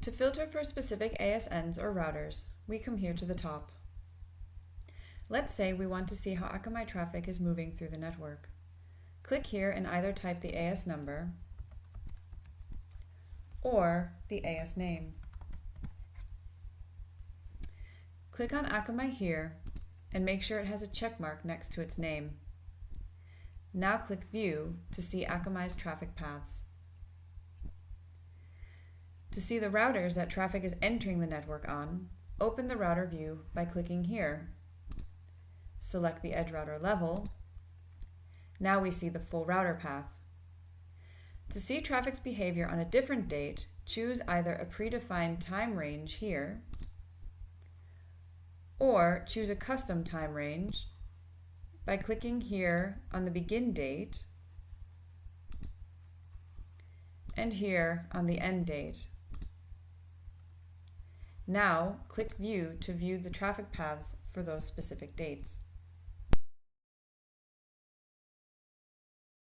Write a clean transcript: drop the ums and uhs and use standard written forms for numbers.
To filter for specific ASNs or routers, we come here to the top. Let's say we want to see how Akamai traffic is moving through the network. Click here and either type the AS number or the AS name. Click on Akamai here and make sure it has a check mark next to its name. Now click View to see Akamai's traffic paths. To see the routers that traffic is entering the network on, open the router view by clicking here. Select the edge router level. Now we see the full router path. To see traffic's behavior on a different date, choose either a predefined time range here, or choose a custom time range by clicking here on the begin date and here on the end date. Now, click View to view the traffic paths for those specific dates.